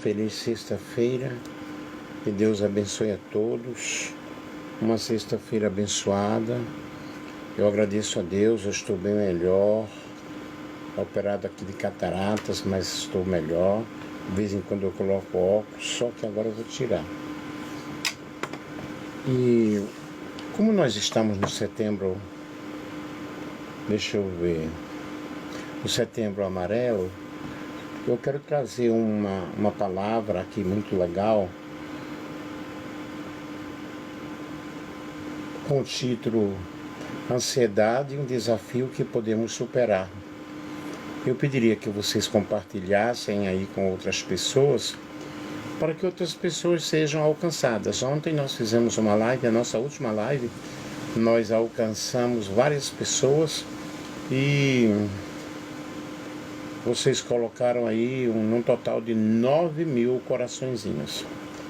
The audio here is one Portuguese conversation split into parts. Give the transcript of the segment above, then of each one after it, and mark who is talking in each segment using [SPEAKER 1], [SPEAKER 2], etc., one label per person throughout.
[SPEAKER 1] Feliz sexta-feira, que Deus abençoe a todos, uma sexta-feira abençoada. Eu agradeço a Deus, eu estou bem melhor, operado aqui de cataratas, mas estou melhor. De vez em quando eu coloco óculos, só que agora eu vou tirar. E como nós estamos no setembro, deixa eu ver, no setembro amarelo, eu quero trazer uma palavra aqui muito legal, com o título Ansiedade, um desafio que podemos superar. Eu pediria que vocês compartilhassem aí com outras pessoas, para que outras pessoas sejam alcançadas. Ontem nós fizemos uma live, a nossa última live, nós alcançamos várias pessoas e vocês colocaram aí um total de 9.000 coraçõezinhos.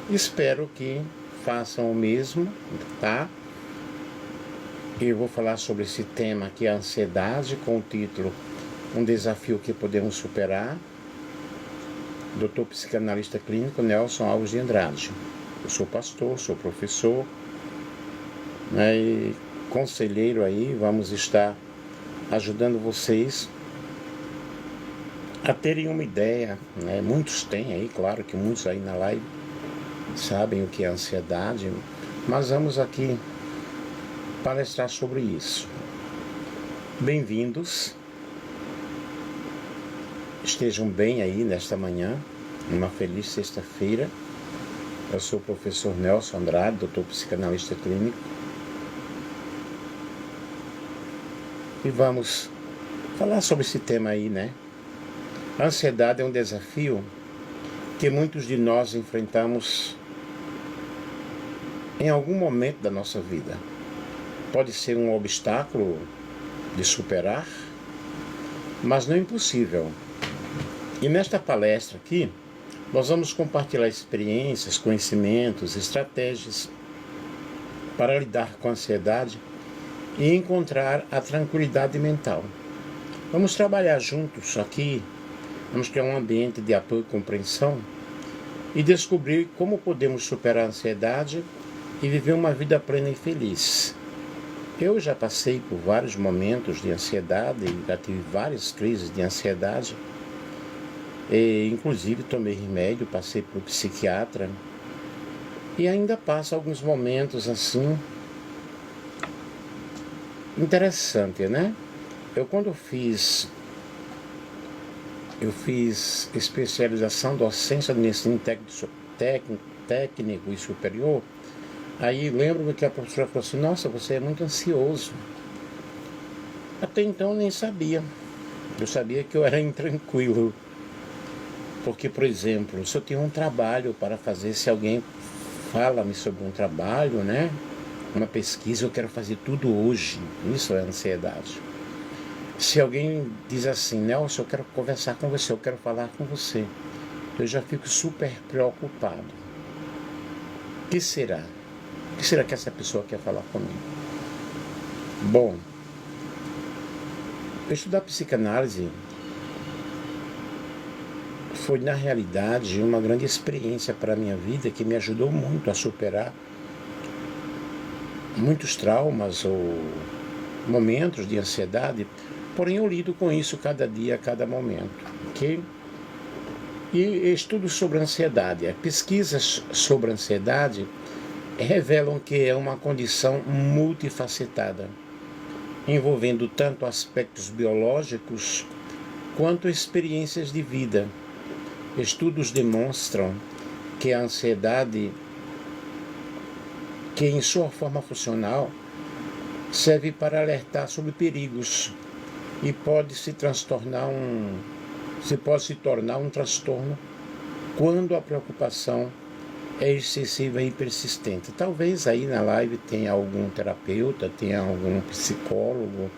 [SPEAKER 1] Espero que façam o mesmo, tá? Eu vou falar sobre esse tema aqui, a ansiedade, com o título Um Desafio que Podemos Superar. Doutor psicanalista clínico Nelson Alves de Andrade. Eu sou pastor, sou professor, né, e conselheiro aí. Vamos estar ajudando vocês a terem uma ideia, né? Muitos têm aí, claro que muitos aí na live sabem o que é ansiedade, mas vamos aqui palestrar sobre isso. Bem-vindos, estejam bem aí nesta manhã, uma feliz sexta-feira. Eu sou o professor Nelson Andrade, doutor psicanalista clínico, e vamos falar sobre esse tema aí, né? A ansiedade é um desafio que muitos de nós enfrentamos em algum momento da nossa vida. Pode ser um obstáculo de superar, mas não impossível. E nesta palestra aqui, nós vamos compartilhar experiências, conhecimentos, estratégias para lidar com a ansiedade e encontrar a tranquilidade mental. Vamos trabalhar juntos aqui. Vamos criar um ambiente de apoio e compreensão e descobrir como podemos superar a ansiedade e viver uma vida plena e feliz. Eu já passei por vários momentos de ansiedade, já tive várias crises de ansiedade, e inclusive tomei remédio, passei por psiquiatra e ainda passo alguns momentos assim, interessante, né? Quando eu fiz especialização docência no ensino técnico e superior. Aí lembro-me que a professora falou assim: nossa, você é muito ansioso. Até então eu nem sabia. Eu sabia que eu era intranquilo. Porque, por exemplo, se eu tenho um trabalho para fazer, se alguém fala-me sobre um trabalho, né? Uma pesquisa, eu quero fazer tudo hoje. Isso é ansiedade. Se alguém diz assim: Nelson, eu quero conversar com você, eu quero falar com você, eu já fico super preocupado. O que será? O que será que essa pessoa quer falar comigo? Bom, estudar psicanálise foi, na realidade, uma grande experiência para a minha vida, que me ajudou muito a superar muitos traumas ou momentos de ansiedade. Porém, eu lido com isso cada dia, a cada momento, ok? E estudos sobre ansiedade, pesquisas sobre ansiedade revelam que é uma condição multifacetada, envolvendo tanto aspectos biológicos quanto experiências de vida. Estudos demonstram que a ansiedade, que em sua forma funcional, serve para alertar sobre perigos e pode se tornar um transtorno quando a preocupação é excessiva e persistente. Talvez aí na live tenha algum terapeuta, tenha algum psicólogo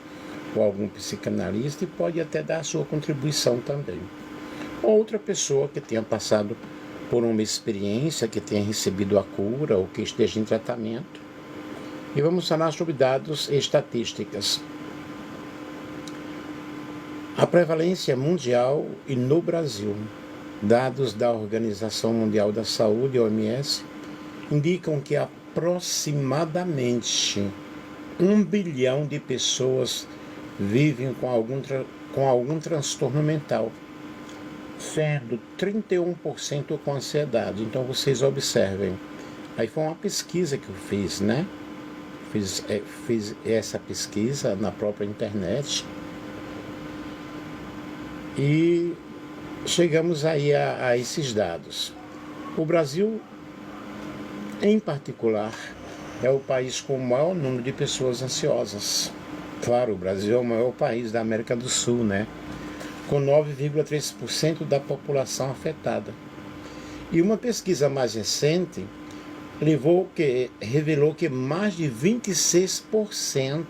[SPEAKER 1] ou algum psicanalista, e pode até dar a sua contribuição também. Outra pessoa que tenha passado por uma experiência, que tenha recebido a cura ou que esteja em tratamento. E vamos falar sobre dados e estatísticas. A prevalência mundial e no Brasil Dados da Organização Mundial da Saúde, OMS, indicam que aproximadamente 1 bilhão de pessoas vivem com algum transtorno mental, sendo 31% com ansiedade. Então vocês observem. Aí foi uma pesquisa que eu fiz, né? Fiz essa pesquisa na própria internet e chegamos aí a esses dados. O Brasil, em particular, é o país com o maior número de pessoas ansiosas. Claro, o Brasil é o maior país da América do Sul, né? Com 9,3% da população afetada. E uma pesquisa mais recente revelou que mais de 26%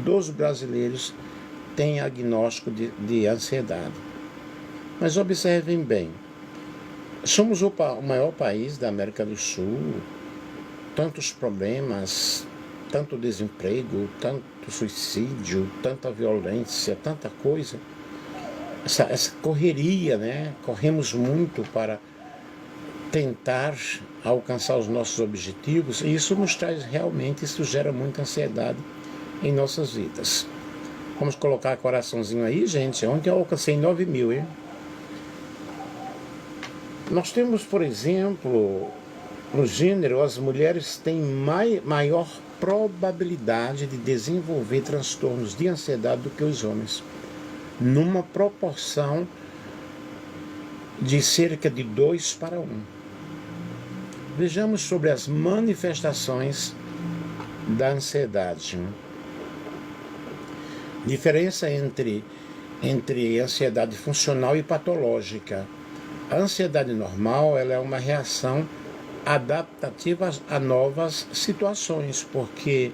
[SPEAKER 1] dos brasileiros têm diagnóstico de ansiedade. Mas observem bem, somos o maior país da América do Sul, tantos problemas, tanto desemprego, tanto suicídio, tanta violência, tanta coisa. Essa correria, né? Corremos muito para tentar alcançar os nossos objetivos, e isso isso gera muita ansiedade em nossas vidas. Vamos colocar coraçãozinho aí, gente. Ontem eu alcancei 9.000, hein? Nós temos, por exemplo, no gênero, as mulheres têm maior probabilidade de desenvolver transtornos de ansiedade do que os homens, numa proporção de cerca de 2 para 1. Vejamos sobre as manifestações da ansiedade. Diferença entre ansiedade funcional e patológica. A ansiedade normal, ela é uma reação adaptativa a novas situações, porque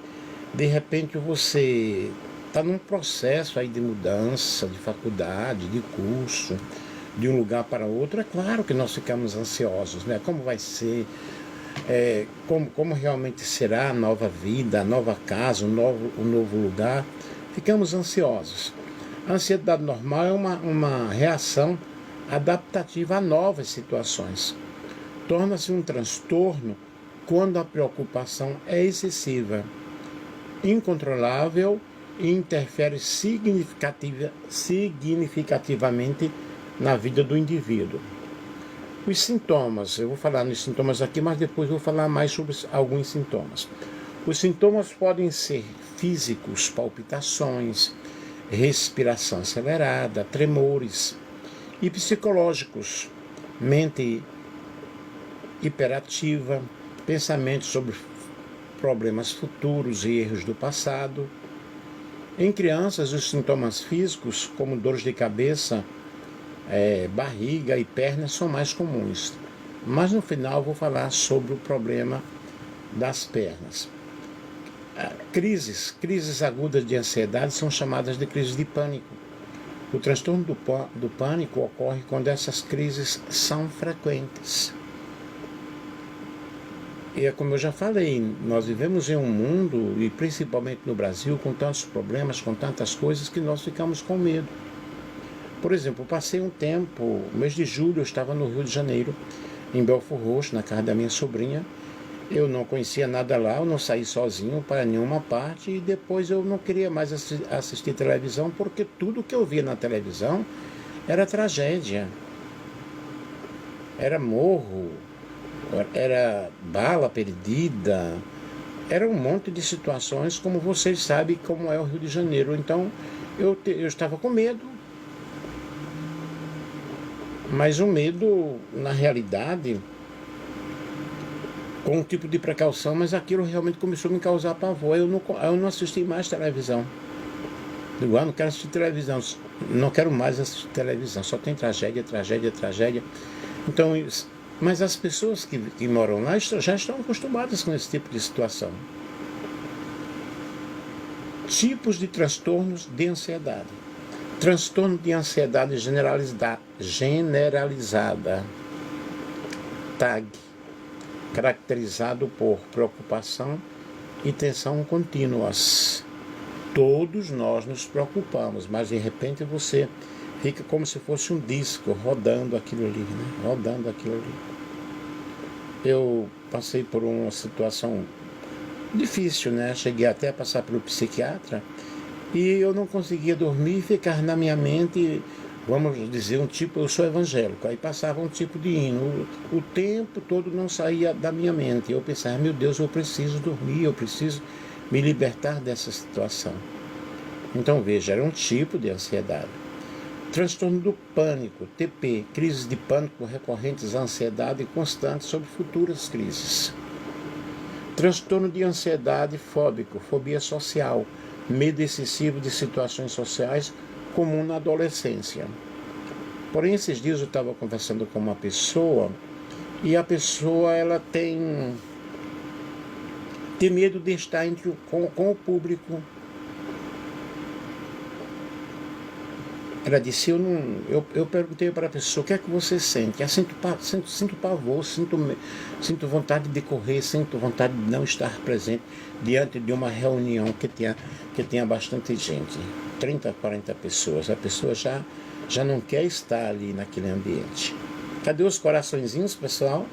[SPEAKER 1] de repente você está num processo aí de mudança, de faculdade, de curso, de um lugar para outro. É claro que nós ficamos ansiosos, né? Como vai ser, como realmente será a nova vida, a nova casa, o novo lugar. Ficamos ansiosos. A ansiedade normal é uma reação adaptativa a novas situações. Torna-se um transtorno quando a preocupação é excessiva, incontrolável e interfere significativamente na vida do indivíduo. Os sintomas, eu vou falar nos sintomas aqui, mas depois vou falar mais sobre alguns sintomas. Os sintomas podem ser físicos, palpitações, respiração acelerada, tremores, e psicológicos, mente hiperativa, pensamentos sobre problemas futuros e erros do passado. Em crianças, os sintomas físicos, como dores de cabeça, barriga e pernas, são mais comuns. Mas no final eu vou falar sobre o problema das pernas. Crises agudas de ansiedade são chamadas de crises de pânico. O transtorno do pânico ocorre quando essas crises são frequentes. E é como eu já falei, nós vivemos em um mundo, e principalmente no Brasil, com tantos problemas, com tantas coisas, que nós ficamos com medo. Por exemplo, eu passei um tempo, no mês de julho, eu estava no Rio de Janeiro, em Belford Roxo, na casa da minha sobrinha. Eu não conhecia nada lá, eu não saí sozinho para nenhuma parte, e depois eu não queria mais assistir televisão, porque tudo que eu via na televisão era tragédia. Era morro, era bala perdida, era um monte de situações, como vocês sabem como é o Rio de Janeiro. Então eu estava com medo, mas um medo, na realidade, com um tipo de precaução, mas aquilo realmente começou a me causar pavor. Eu não assisti mais televisão. Eu não quero assistir televisão, não quero mais assistir televisão, só tem tragédia, tragédia, tragédia. Então, mas as pessoas que moram lá já estão acostumadas com esse tipo de situação. Tipos de transtornos de ansiedade. Transtorno de ansiedade generalizada, TAG, caracterizado por preocupação e tensão contínuas. Todos nós nos preocupamos, mas de repente você Fica como se fosse um disco rodando aquilo ali, né? Rodando aquilo ali. Eu passei por uma situação difícil, né? Cheguei até a passar pelo psiquiatra e eu não conseguia dormir e ficar na minha mente, vamos dizer, eu sou evangélico, aí passava um tipo de hino, o tempo todo não saía da minha mente. Eu pensava, meu Deus, eu preciso dormir, eu preciso me libertar dessa situação. Então veja, era um tipo de ansiedade. Transtorno do pânico, TP, crises de pânico recorrentes à ansiedade constante sobre futuras crises. Transtorno de ansiedade fóbico, fobia social, medo excessivo de situações sociais, comum na adolescência. Porém, esses dias eu estava conversando com uma pessoa e a pessoa ela tem medo de estar com o público. Ela disse, eu perguntei para a pessoa, o que é que você sente? Eu sinto pavor, sinto vontade de correr, sinto vontade de não estar presente diante de uma reunião que tenha bastante gente, 30, 40 pessoas. A pessoa já não quer estar ali naquele ambiente. Cadê os coraçõezinhos, pessoal?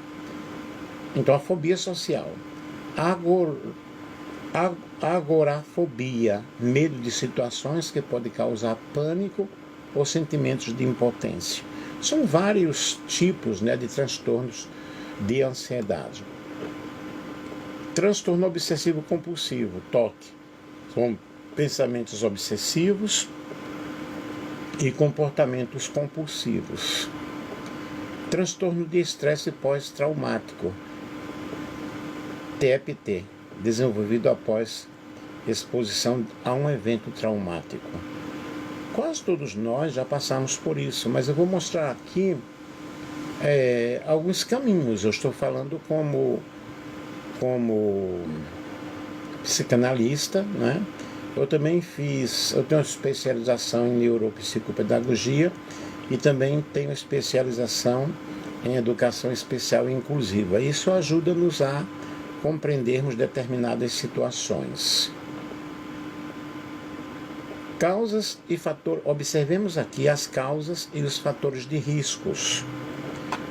[SPEAKER 1] Então, a fobia social. Agorafobia, medo de situações que pode causar pânico ou sentimentos de impotência. São vários tipos, né, de transtornos de ansiedade. Transtorno obsessivo compulsivo, TOC, são pensamentos obsessivos e comportamentos compulsivos. Transtorno de estresse pós-traumático, TEPT, desenvolvido após exposição a um evento traumático. Quase todos nós já passamos por isso, mas eu vou mostrar aqui alguns caminhos. Eu estou falando como psicanalista, né? Eu também eu tenho especialização em neuropsicopedagogia e também tenho especialização em educação especial e inclusiva. Isso ajuda-nos a compreendermos determinadas situações. Causas e fatores. Observemos aqui as causas e os fatores de riscos.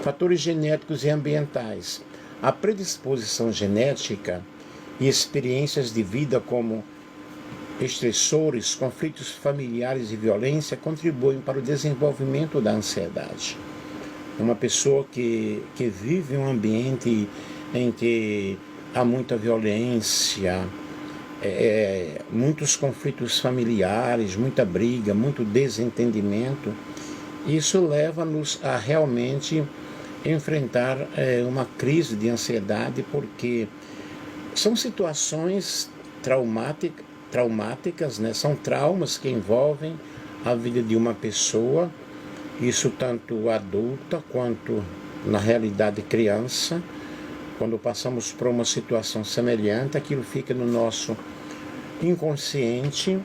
[SPEAKER 1] Fatores genéticos e ambientais. A predisposição genética e experiências de vida como estressores, conflitos familiares e violência contribuem para o desenvolvimento da ansiedade. Uma pessoa que vive em um ambiente em que há muita violência, muitos conflitos familiares, muita briga, muito desentendimento, isso leva-nos a realmente enfrentar uma crise de ansiedade, porque são situações traumáticas, né? São traumas que envolvem a vida de uma pessoa, isso tanto adulta quanto, na realidade, criança. Quando passamos por uma situação semelhante, aquilo fica no nosso inconsciente.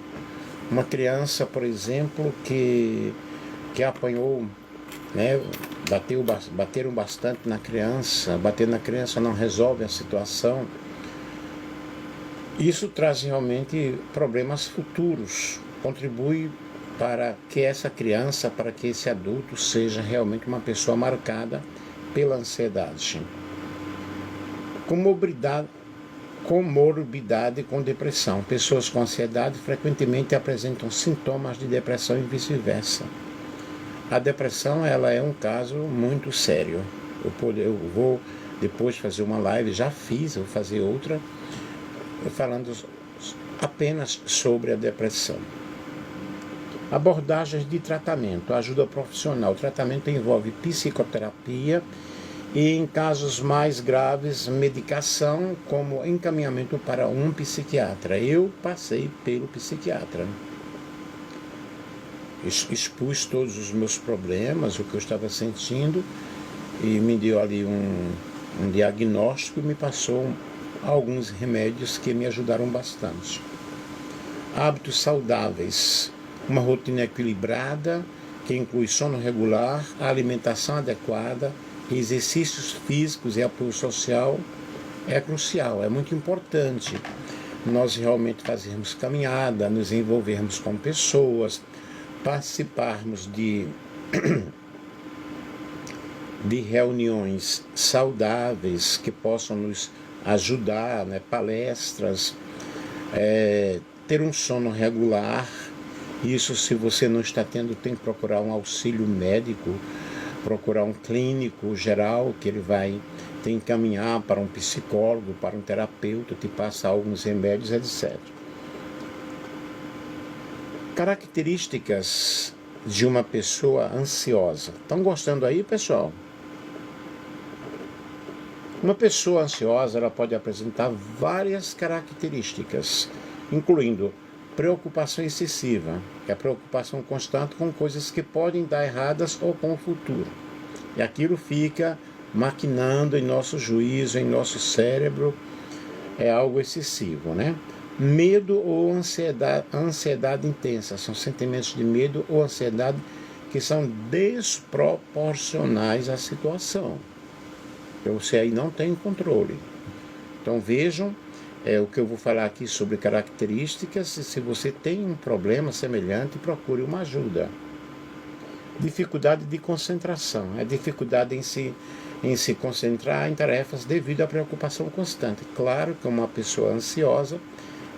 [SPEAKER 1] Uma criança, por exemplo, que apanhou, né, bateram bastante na criança, bater na criança não resolve a situação. Isso traz realmente problemas futuros, contribui para que essa criança, para que esse adulto seja realmente uma pessoa marcada pela ansiedade. Comorbidade com depressão. Pessoas com ansiedade frequentemente apresentam sintomas de depressão e vice-versa. A depressão, ela é um caso muito sério. Eu vou depois fazer uma live, vou fazer outra, falando apenas sobre a depressão. Abordagens de tratamento, ajuda profissional. O tratamento envolve psicoterapia e, em casos mais graves, medicação, como encaminhamento para um psiquiatra. Eu passei pelo psiquiatra. Expus todos os meus problemas, o que eu estava sentindo, e me deu ali um diagnóstico e me passou alguns remédios que me ajudaram bastante. Hábitos saudáveis. Uma rotina equilibrada, que inclui sono regular, alimentação adequada, exercícios físicos e apoio social é crucial, é muito importante nós realmente fazermos caminhada, nos envolvermos com pessoas, participarmos de reuniões saudáveis que possam nos ajudar, né? Palestras, ter um sono regular. Isso, se você não está tendo, tem que procurar um auxílio médico, procurar um clínico geral, que ele vai te encaminhar para um psicólogo, para um terapeuta, te passar alguns remédios, etc. Características de uma pessoa ansiosa. Estão gostando aí, pessoal? Uma pessoa ansiosa, ela pode apresentar várias características, incluindo preocupação excessiva, que é a preocupação constante com coisas que podem dar erradas ou com o futuro. E aquilo fica maquinando em nosso juízo, em nosso cérebro, é algo excessivo, né? Medo ou ansiedade intensa, são sentimentos de medo ou ansiedade que são desproporcionais à situação. Você aí não tem controle. Então vejam o que eu vou falar aqui sobre características, e se você tem um problema semelhante, procure uma ajuda. Dificuldade de concentração, é dificuldade em se concentrar em tarefas devido à preocupação constante. Claro que uma pessoa ansiosa,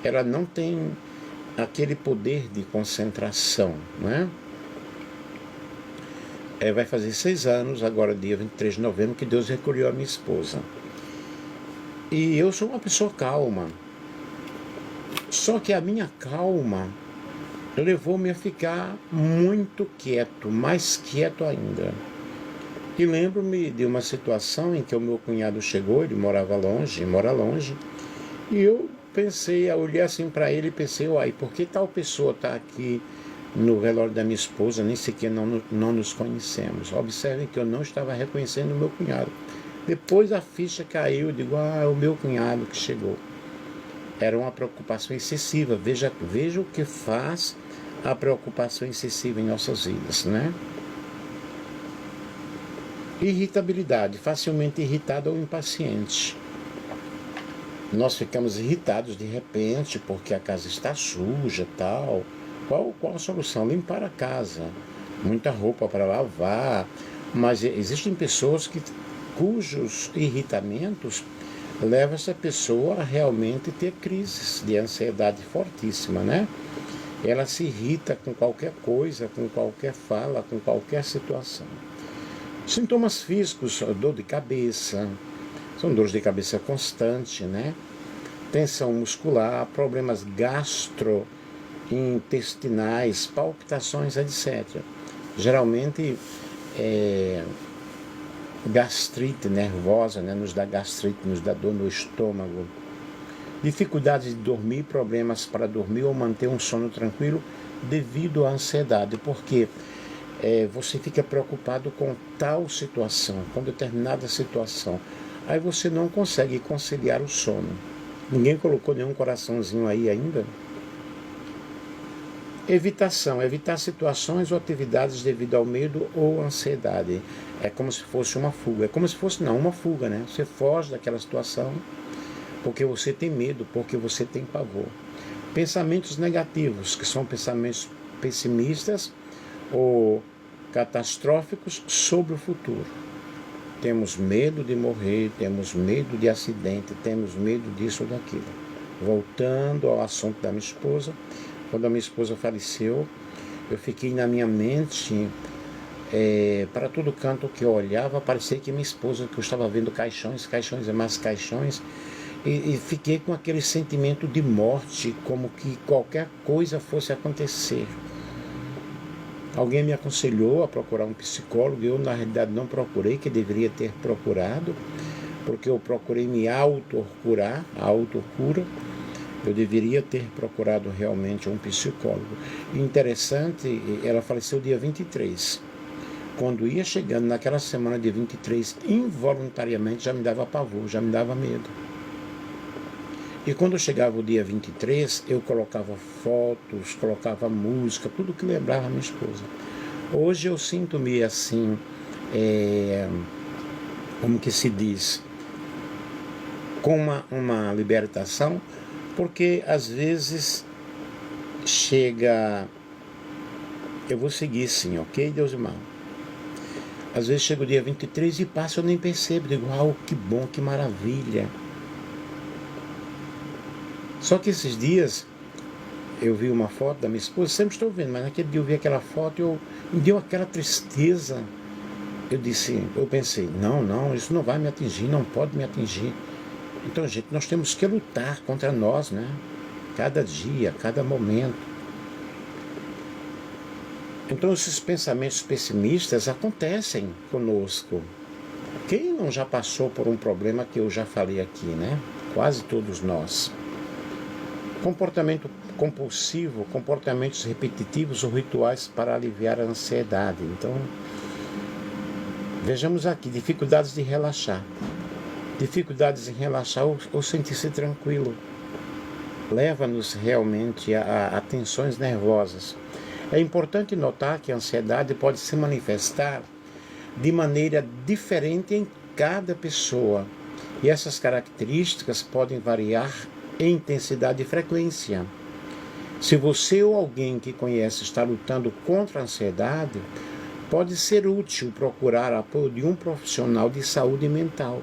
[SPEAKER 1] ela não tem aquele poder de concentração, né? Vai fazer 6 anos, agora dia 23 de novembro, que Deus recolheu a minha esposa. E eu sou uma pessoa calma. Só que a minha calma levou-me a ficar muito quieto, mais quieto ainda. E lembro-me de uma situação em que o meu cunhado chegou, ele mora longe, e eu pensei, olhei assim para ele e pensei, uai, por que tal pessoa está aqui no velório da minha esposa, nem sequer não nos conhecemos. Observem que eu não estava reconhecendo o meu cunhado. Depois a ficha caiu, eu digo, é o meu cunhado que chegou. Era uma preocupação excessiva. Veja o que faz a preocupação excessiva em nossas vidas, né? Irritabilidade, facilmente irritado ou impaciente. Nós ficamos irritados de repente porque a casa está suja, tal. Qual a solução? Limpar a casa, muita roupa para lavar, mas existem pessoas cujos irritamentos levam essa pessoa a realmente ter crises de ansiedade fortíssima, né? Ela se irrita com qualquer coisa, com qualquer fala, com qualquer situação. Sintomas físicos, dor de cabeça, são dores de cabeça constante, né? Tensão muscular, problemas gastrointestinais, palpitações, etc. Geralmente, gastrite nervosa, né? Nos dá gastrite, nos dá dor no estômago. Dificuldade de dormir, problemas para dormir ou manter um sono tranquilo devido à ansiedade, porque você fica preocupado com tal situação, com determinada situação. Aí você não consegue conciliar o sono. Ninguém colocou nenhum coraçãozinho aí ainda? Evitação, evitar situações ou atividades devido ao medo ou ansiedade. É como se fosse uma fuga. É como se fosse, não, uma fuga, né? Você foge daquela situação porque você tem medo, porque você tem pavor. Pensamentos negativos, que são pensamentos pessimistas ou catastróficos sobre o futuro. Temos medo de morrer, temos medo de acidente, temos medo disso ou daquilo. Voltando ao assunto da minha esposa, quando a minha esposa faleceu, eu fiquei na minha mente, para todo canto que eu olhava, parecia que minha esposa, que eu estava vendo caixões e mais caixões, e fiquei com aquele sentimento de morte, como que qualquer coisa fosse acontecer. Alguém me aconselhou a procurar um psicólogo, eu na realidade não procurei, que deveria ter procurado, porque eu procurei me autocurar, a autocura. Eu deveria ter procurado realmente um psicólogo. E interessante, ela faleceu dia 23. Quando ia chegando naquela semana de 23, involuntariamente já me dava pavor, já me dava medo. E quando chegava o dia 23, eu colocava fotos, colocava música, tudo que lembrava a minha esposa. Hoje eu sinto-me assim, como que se diz, com uma libertação, porque às vezes chega eu vou seguir sim, ok, Deus irmão? Às vezes chega o dia 23 e passa, eu nem percebo, digo, que bom, que maravilha. Só que esses dias eu vi uma foto da minha esposa, sempre estou vendo, mas naquele dia eu vi aquela foto e me deu aquela tristeza. Eu pensei, não, isso não vai me atingir, não pode me atingir. Então, gente, nós temos que lutar contra nós, né? Cada dia, cada momento. Então, esses pensamentos pessimistas acontecem conosco. Quem não já passou por um problema que eu já falei aqui, né? Quase todos nós. Comportamento compulsivo, comportamentos repetitivos ou rituais para aliviar a ansiedade. Então, vejamos aqui, dificuldades de relaxar. Dificuldades em relaxar ou sentir-se tranquilo. Leva-nos realmente a tensões nervosas. É importante notar que a ansiedade pode se manifestar de maneira diferente em cada pessoa. E essas características podem variar em intensidade e frequência. Se você ou alguém que conhece está lutando contra a ansiedade, pode ser útil procurar apoio de um profissional de saúde mental.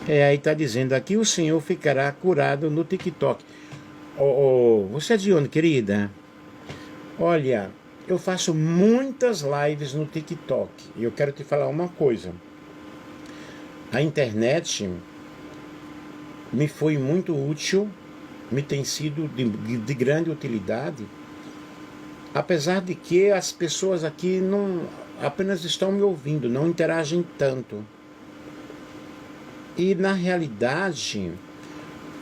[SPEAKER 1] Aí está dizendo aqui, o senhor ficará curado no TikTok. Você é de onde, querida? Olha, eu faço muitas lives no TikTok. E eu quero te falar uma coisa. A internet me foi muito útil, me tem sido de grande utilidade, apesar de que as pessoas aqui não apenas estão me ouvindo, não interagem tanto. E na realidade,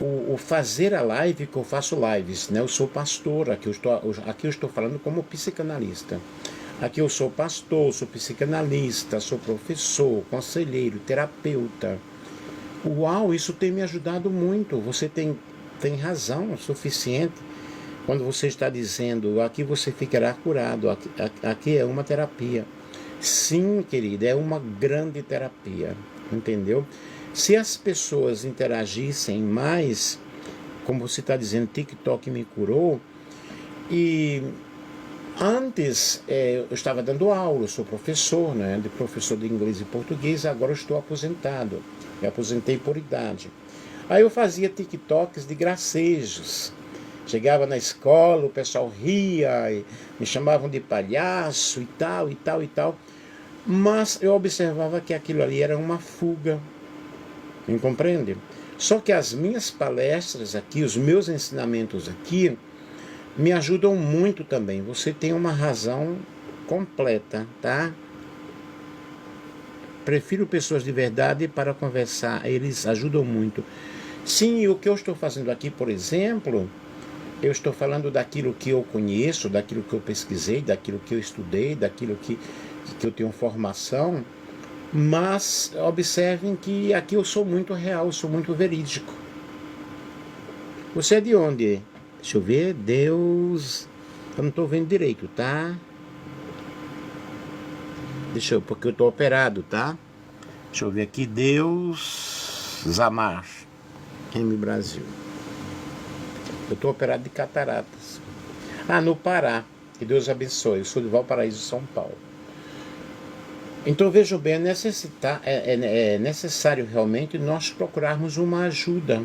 [SPEAKER 1] o fazer a live, que eu faço lives, né? Eu sou pastor, aqui eu estou falando como psicanalista. Aqui eu sou pastor, sou psicanalista, sou professor, conselheiro, terapeuta. Uau, isso tem me ajudado muito. Você tem razão suficiente quando você está dizendo, aqui você ficará curado, aqui é uma terapia. Sim, querida, é uma grande terapia, entendeu? Se as pessoas interagissem mais, como você está dizendo, TikTok me curou, e antes eu estava dando aula, eu sou professor, né, professor de inglês e português, agora eu estou aposentado, me aposentei por idade. Aí eu fazia TikToks de gracejos, chegava na escola, o pessoal ria, e me chamavam de palhaço e tal, e tal, e tal, mas eu observava que aquilo ali era uma fuga. Me compreende? Só que as minhas palestras aqui, os meus ensinamentos aqui, me ajudam muito também. Você tem uma razão completa, tá? Prefiro pessoas de verdade para conversar, eles ajudam muito. Sim, o que eu estou fazendo aqui, por exemplo, eu estou falando daquilo que eu conheço, daquilo que eu pesquisei, daquilo que eu estudei, daquilo que eu tenho formação. Mas observem que aqui eu sou muito real, eu sou muito verídico. Você é de onde? Deixa eu ver, Deus... Eu não estou vendo direito, tá? Porque eu estou operado, tá? Deixa eu ver aqui, Deus... Zamar, M Brasil. Eu estou operado de cataratas. No Pará. Que Deus abençoe. Eu sou de Valparaíso, São Paulo. Então vejam bem, é necessário realmente nós procurarmos uma ajuda.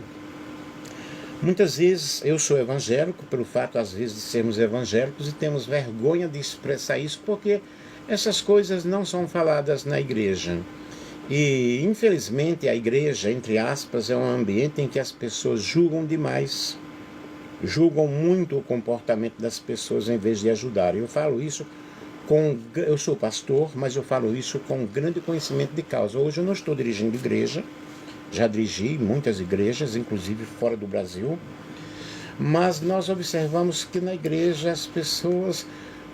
[SPEAKER 1] Muitas vezes eu sou evangélico, pelo fato às vezes de sermos evangélicos, e temos vergonha de expressar isso, porque essas coisas não são faladas na igreja. E infelizmente a igreja, entre aspas, é um ambiente em que as pessoas julgam demais. Julgam muito o comportamento das pessoas em vez de ajudar. Eu falo isso eu sou pastor, mas eu falo isso com grande conhecimento de causa. Hoje eu não estou dirigindo igreja, já dirigi muitas igrejas, inclusive fora do Brasil, mas nós observamos que na igreja as pessoas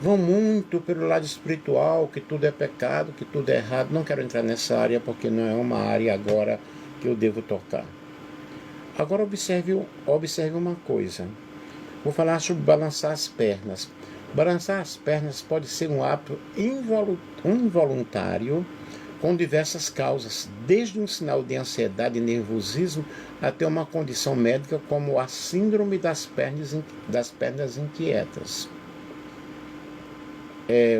[SPEAKER 1] vão muito pelo lado espiritual, que tudo é pecado, que tudo é errado. Não quero entrar nessa área porque não é uma área agora que eu devo tocar. Agora observe uma coisa. Vou falar sobre balançar as pernas. Balançar as pernas pode ser um ato involuntário com diversas causas, desde um sinal de ansiedade e nervosismo até uma condição médica como a síndrome das pernas inquietas.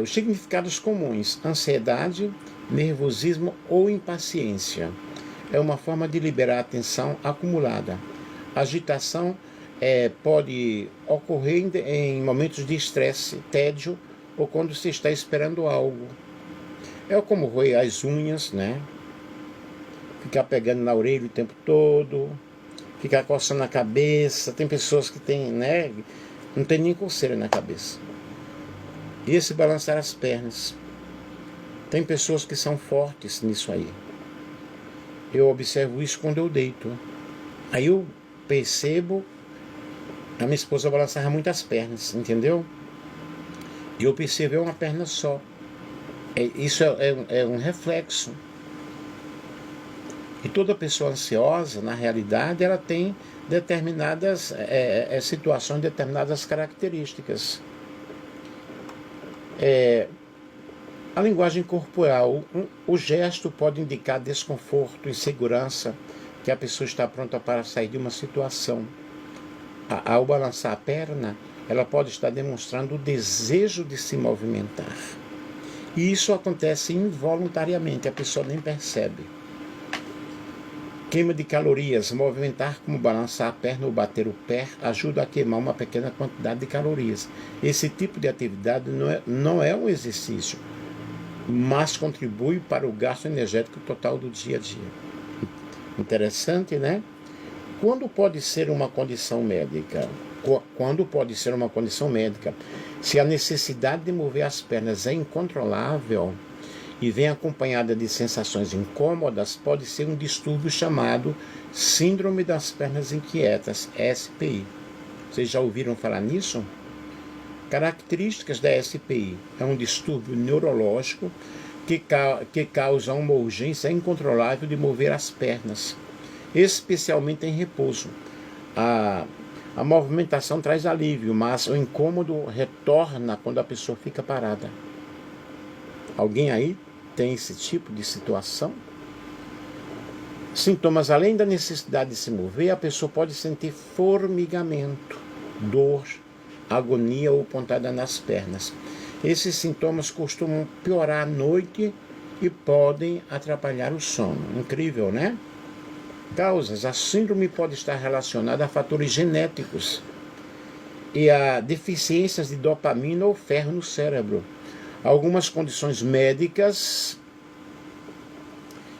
[SPEAKER 1] Os significados comuns: ansiedade, nervosismo ou impaciência. É uma forma de liberar a tensão acumulada. Agitação pode ocorrer em momentos de estresse, tédio ou quando se está esperando algo. É como roer as unhas, né? Ficar pegando na orelha o tempo todo, ficar coçando a cabeça. Tem pessoas que têm, né? Não tem nem coceira na cabeça. E esse balançar as pernas. Tem pessoas que são fortes nisso aí. Eu observo isso quando eu deito. Aí eu percebo, a minha esposa balançava muito as pernas, entendeu? E eu percebo uma perna só. Isso é um reflexo. E toda pessoa ansiosa, na realidade, ela tem determinadas situações, determinadas características. A linguagem corporal, o gesto pode indicar desconforto, insegurança, que a pessoa está pronta para sair de uma situação. Ao balançar a perna, ela pode estar demonstrando o desejo de se movimentar. E isso acontece involuntariamente, a pessoa nem percebe. Queima de calorias, movimentar como balançar a perna ou bater o pé ajuda a queimar uma pequena quantidade de calorias. Esse tipo de atividade não é um exercício, mas contribui para o gasto energético total do dia a dia. Interessante, né? Quando pode ser uma condição médica? Quando pode ser uma condição médica? Se a necessidade de mover as pernas é incontrolável e vem acompanhada de sensações incômodas, pode ser um distúrbio chamado Síndrome das Pernas Inquietas, SPI. Vocês já ouviram falar nisso? Características da SPI: é um distúrbio neurológico que causa uma urgência incontrolável de mover as pernas, especialmente em repouso. A movimentação traz alívio, mas o incômodo retorna quando a pessoa fica parada. Alguém aí tem esse tipo de situação? Sintomas: além da necessidade de se mover, a pessoa pode sentir formigamento, dor, agonia ou pontada nas pernas. Esses sintomas costumam piorar à noite e podem atrapalhar o sono. Incrível, né? Causas: a síndrome pode estar relacionada a fatores genéticos e a deficiências de dopamina ou ferro no cérebro. Algumas condições médicas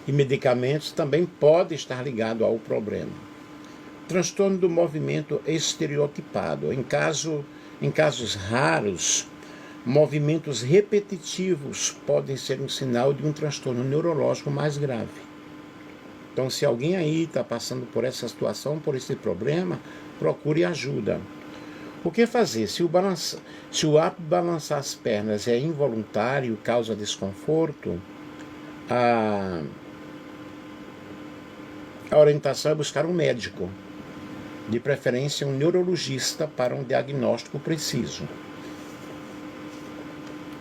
[SPEAKER 1] e medicamentos também podem estar ligados ao problema. Transtorno do movimento estereotipado. Em casos raros, movimentos repetitivos podem ser um sinal de um transtorno neurológico mais grave. Então, se alguém aí está passando por essa situação, por esse problema, procure ajuda. O que fazer? Se o ato de balançar as pernas é involuntário, causa desconforto, a orientação é buscar um médico, de preferência um neurologista, para um diagnóstico preciso.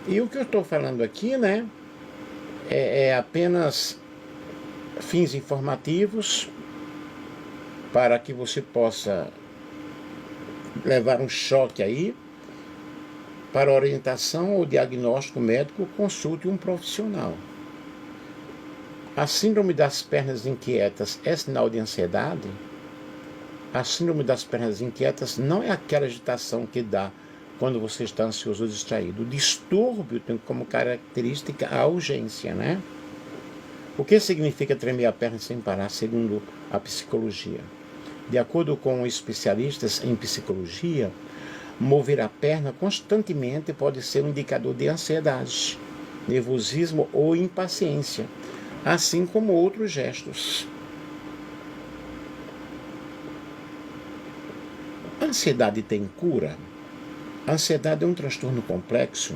[SPEAKER 1] E o que eu estou falando aqui, né, é apenas fins informativos para que você possa levar um choque aí. Para orientação ou diagnóstico médico, consulte um profissional. A síndrome das pernas inquietas é sinal de ansiedade? A síndrome das pernas inquietas não é aquela agitação que dá quando você está ansioso ou distraído. O distúrbio tem como característica a urgência, né? O que significa tremer a perna sem parar, segundo a psicologia? De acordo com especialistas em psicologia, mover a perna constantemente pode ser um indicador de ansiedade, nervosismo ou impaciência, assim como outros gestos. A ansiedade tem cura? A ansiedade é um transtorno complexo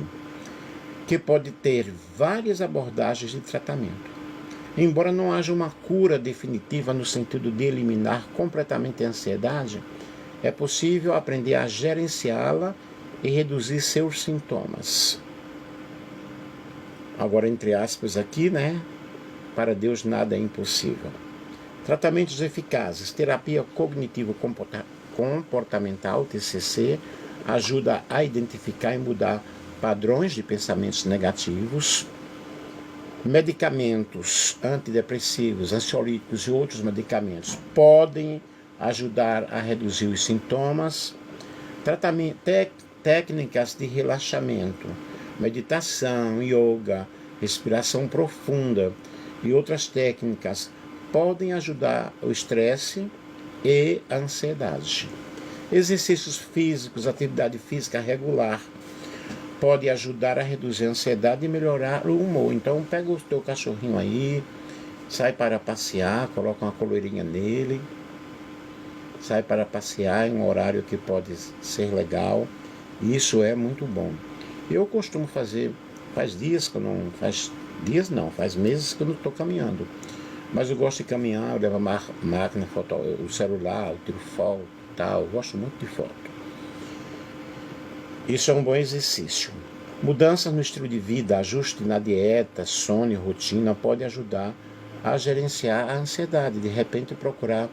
[SPEAKER 1] que pode ter várias abordagens de tratamento. Embora não haja uma cura definitiva no sentido de eliminar completamente a ansiedade, é possível aprender a gerenciá-la e reduzir seus sintomas. Agora, entre aspas aqui, né? para Deus nada é impossível. Tratamentos eficazes. Terapia cognitivo-comportamental, TCC, ajuda a identificar e mudar padrões de pensamentos negativos. Medicamentos antidepressivos, ansiolíticos e outros medicamentos podem ajudar a reduzir os sintomas. Técnicas de relaxamento, meditação, yoga, respiração profunda e outras técnicas podem ajudar o estresse e a ansiedade. Exercícios físicos, atividade física regular pode ajudar a reduzir a ansiedade e melhorar o humor. Então pega o teu cachorrinho aí, sai para passear, coloca uma coleirinha nele, sai para passear em um horário que pode ser legal. Isso é muito bom. Eu costumo fazer, faz meses que eu não estou caminhando. Mas eu gosto de caminhar, eu levo a máquina, o celular, eu tiro foto e tal, eu gosto muito de foto. Isso é um bom exercício. Mudanças no estilo de vida, ajuste na dieta, sono e rotina pode ajudar a gerenciar a ansiedade. De repente procurar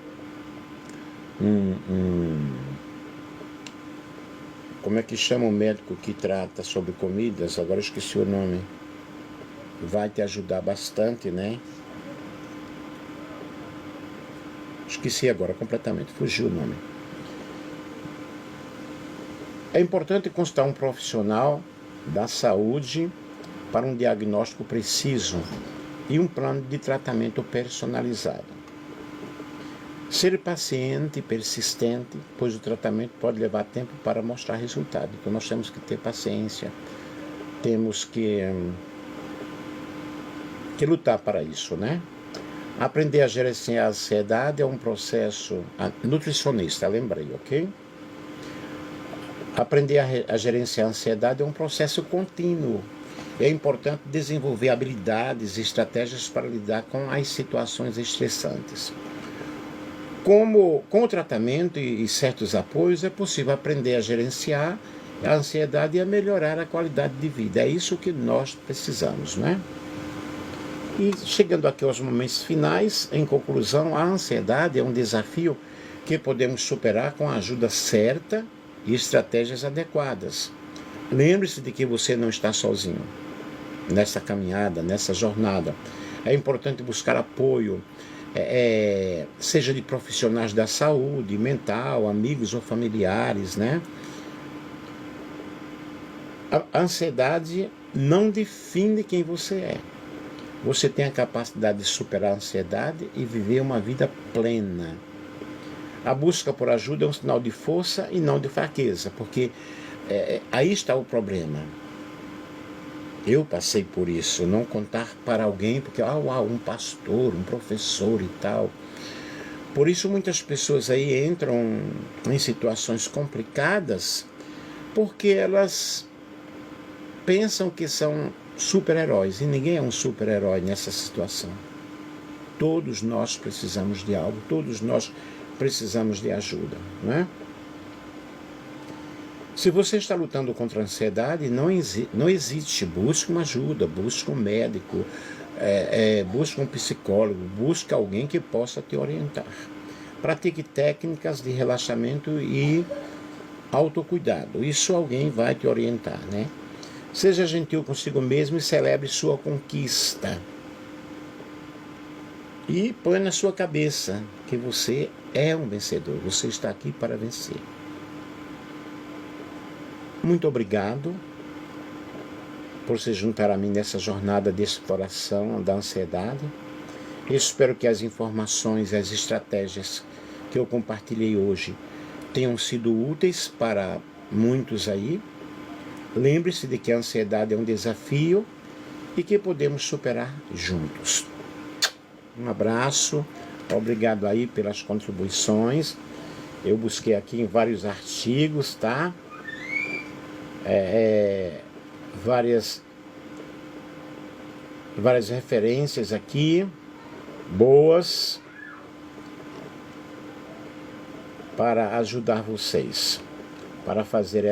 [SPEAKER 1] como é que chama o médico que trata sobre comidas? Agora eu esqueci o nome. Vai te ajudar bastante, né? Esqueci agora completamente, fugiu o nome. É importante consultar um profissional da saúde para um diagnóstico preciso e um plano de tratamento personalizado. Ser paciente e persistente, pois o tratamento pode levar tempo para mostrar resultado. Então nós temos que ter paciência, temos que lutar para isso, né? Aprender a gerenciar a ansiedade é um processo nutricionista, lembrei, ok? Aprender a gerenciar a ansiedade é um processo contínuo. É importante desenvolver habilidades e estratégias para lidar com as situações estressantes. Com o tratamento e certos apoios, é possível aprender a gerenciar a ansiedade e a melhorar a qualidade de vida. É isso que nós precisamos, né? E chegando aqui aos momentos finais, em conclusão, a ansiedade é um desafio que podemos superar com a ajuda certa e estratégias adequadas. Lembre-se de que você não está sozinho nessa caminhada, nessa jornada. É importante buscar apoio, seja de profissionais da saúde mental, amigos ou familiares, né? A ansiedade não define quem você é. Você tem a capacidade de superar a ansiedade e viver uma vida plena. A busca por ajuda é um sinal de força e não de fraqueza, porque aí está o problema. Eu passei por isso, não contar para alguém, porque um pastor, um professor e tal. Por isso muitas pessoas aí entram em situações complicadas, porque elas pensam que são super-heróis, e ninguém é um super-herói nessa situação. Todos nós precisamos de algo, todos nós precisamos de ajuda, né? Se você está lutando contra a ansiedade, não existe, busque uma ajuda, busque um médico, busque um psicólogo, busque alguém que possa te orientar. Pratique técnicas de relaxamento e autocuidado, isso alguém vai te orientar, né? Seja gentil consigo mesmo e celebre sua conquista. E põe na sua cabeça que você é um vencedor, você está aqui para vencer. Muito obrigado por se juntar a mim nessa jornada de exploração da ansiedade. Eu espero que as informações e as estratégias que eu compartilhei hoje tenham sido úteis para muitos aí. Lembre-se de que a ansiedade é um desafio e que podemos superar juntos. Um abraço, obrigado aí pelas contribuições. Eu busquei aqui em vários artigos, tá? Várias referências aqui, boas, para ajudar vocês, para fazer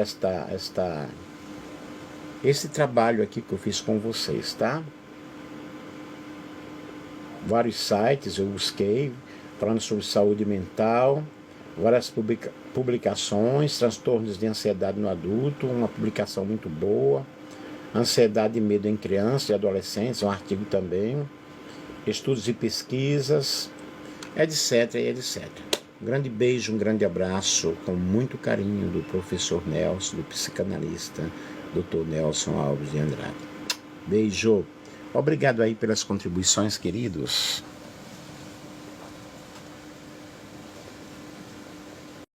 [SPEAKER 1] esse trabalho aqui que eu fiz com vocês, tá? vários sites, eu busquei, falando sobre saúde mental, várias publicações, transtornos de ansiedade no adulto, uma publicação muito boa, ansiedade e medo em crianças e adolescentes, um artigo também, estudos e pesquisas, etc, etc. Um grande beijo, um grande abraço, com muito carinho, do professor Nelson, do psicanalista, Dr. Nelson Alves de Andrade. Beijo. Obrigado aí pelas contribuições, queridos.